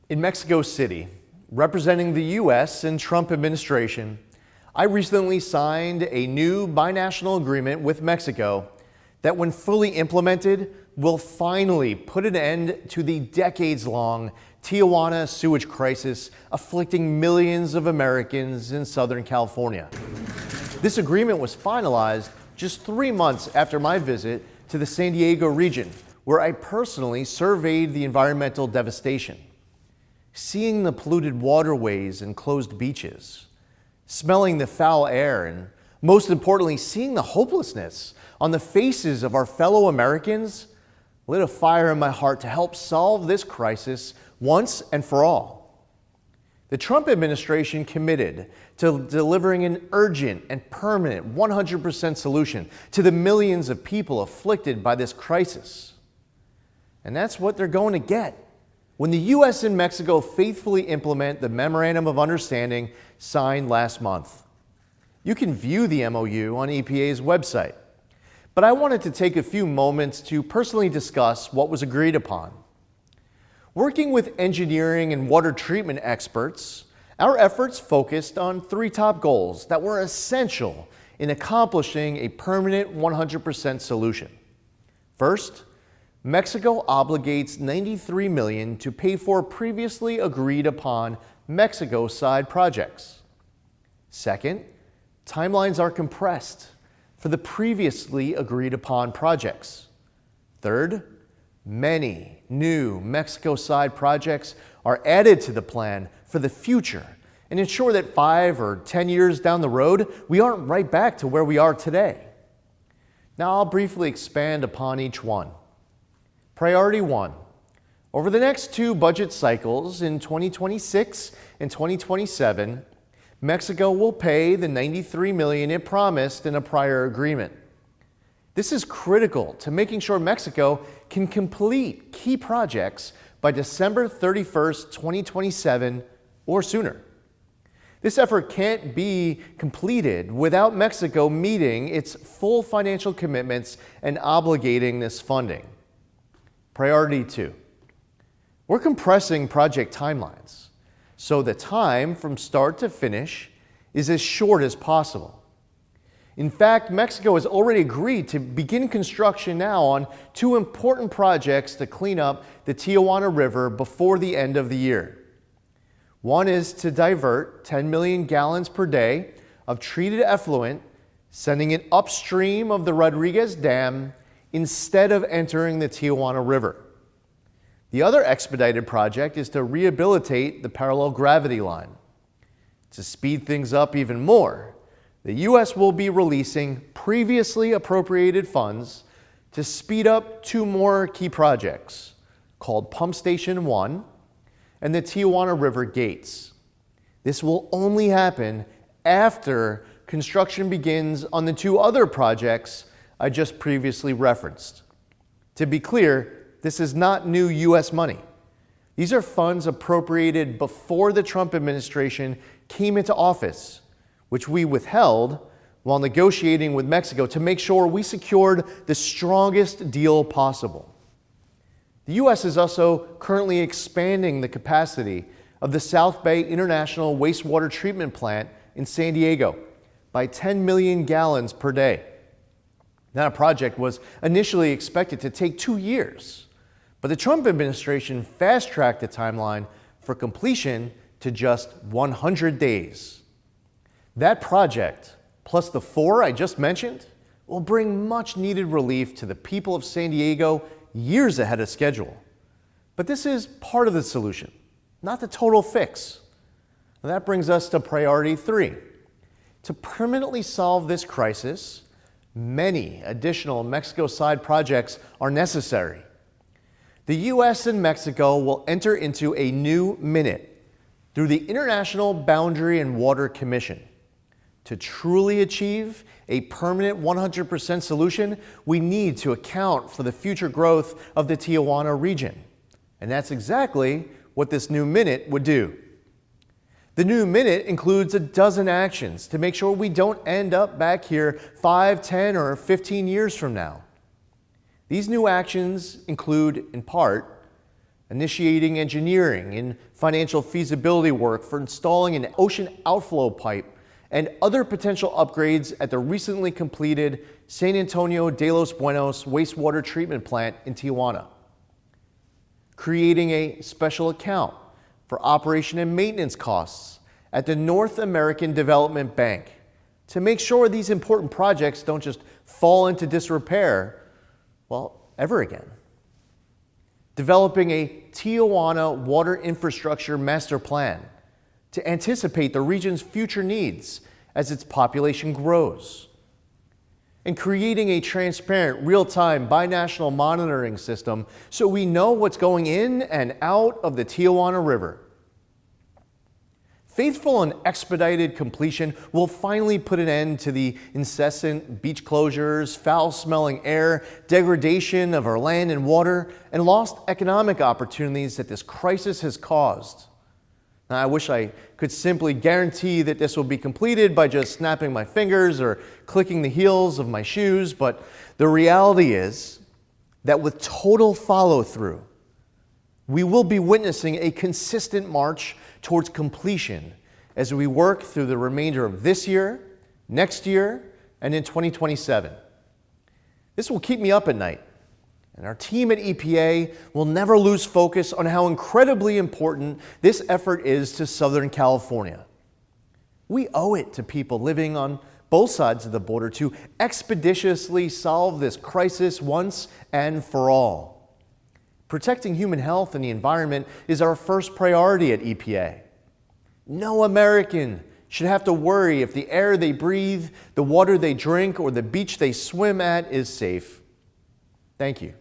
In Mexico City, representing the U.S. and Trump administration, I recently signed a new binational agreement with Mexico that, when fully implemented, will finally put an end to the decades-long Tijuana sewage crisis afflicting millions of Americans in Southern California. This agreement was finalized just 3 months after my visit to the San Diego region, where I personally surveyed the environmental devastation. Seeing the polluted waterways and closed beaches, smelling the foul air, and most importantly, seeing the hopelessness on the faces of our fellow Americans lit a fire in my heart to help solve this crisis once and for all. The Trump administration committed to delivering an urgent and permanent 100% solution to the millions of people afflicted by this crisis. And that's what they're going to get when the U.S. and Mexico faithfully implement the Memorandum of Understanding signed last month. You can view the MOU on EPA's website, but I wanted to take a few moments to personally discuss what was agreed upon. Working with engineering and water treatment experts, our efforts focused on 3 top goals that were essential in accomplishing a permanent 100% solution. First, Mexico obligates $93 million to pay for previously agreed upon Mexico side projects. Second, timelines are compressed for the previously agreed upon projects. Third, many new Mexico side projects are added to the plan for the future and ensure that 5 or 10 years down the road, we aren't right back to where we are today. Now I'll briefly expand upon each one. Priority 1. Over the next 2 budget cycles in 2026 and 2027, Mexico will pay the $93 million it promised in a prior agreement. This is critical to making sure Mexico can complete key projects by December 31st, 2027 or sooner. This effort can't be completed without Mexico meeting its full financial commitments and obligating this funding. Priority 2. We're compressing project timelines, so the time from start to finish is as short as possible. In fact, Mexico has already agreed to begin construction now on 2 important projects to clean up the Tijuana River before the end of the year. One is to divert 10 million gallons per day of treated effluent, sending it upstream of the Rodriguez Dam instead of entering the Tijuana River. The other expedited project is to rehabilitate the parallel gravity line. To speed things up even more, the U.S. will be releasing previously appropriated funds to speed up 2 more key projects called Pump Station 1 and the Tijuana River Gates. This will only happen after construction begins on the 2 other projects I just previously referenced. To be clear, this is not new U.S. money. These are funds appropriated before the Trump administration came into office, which we withheld while negotiating with Mexico to make sure we secured the strongest deal possible. The U.S. is also currently expanding the capacity of the South Bay International Wastewater Treatment Plant in San Diego by 10 million gallons per day. That project was initially expected to take 2 years, but the Trump administration fast-tracked the timeline for completion to just 100 days. That project, plus the 4 I just mentioned, will bring much-needed relief to the people of San Diego years ahead of schedule. But this is part of the solution, not the total fix. And that brings us to priority 3. To permanently solve this crisis, many additional Mexico side projects are necessary. The U.S. and Mexico will enter into a new minute through the International Boundary and Water Commission. To truly achieve a permanent 100% solution, we need to account for the future growth of the Tijuana region. And that's exactly what this new minute would do. The new minute includes a dozen actions to make sure we don't end up back here 5, 10, or 15 years from now. These new actions include, in part, initiating engineering and financial feasibility work for installing an ocean outflow pipe and other potential upgrades at the recently completed San Antonio de los Buenos wastewater treatment plant in Tijuana. Creating a special account for operation and maintenance costs at the North American Development Bank to make sure these important projects don't just fall into disrepair, well, ever again. Developing a Tijuana water infrastructure master plan to anticipate the region's future needs as its population grows. And creating a transparent, real-time, binational monitoring system so we know what's going in and out of the Tijuana River. Faithful and expedited completion will finally put an end to the incessant beach closures, foul-smelling air, degradation of our land and water, and lost economic opportunities that this crisis has caused. Now, I wish I could simply guarantee that this will be completed by just snapping my fingers or clicking the heels of my shoes, but the reality is that with total follow-through, we will be witnessing a consistent march towards completion as we work through the remainder of this year, next year, and in 2027. This will keep me up at night, and our team at EPA will never lose focus on how incredibly important this effort is to Southern California. We owe it to people living on both sides of the border to expeditiously solve this crisis once and for all. Protecting human health and the environment is our first priority at EPA. No American should have to worry if the air they breathe, the water they drink, or the beach they swim at is safe. Thank you.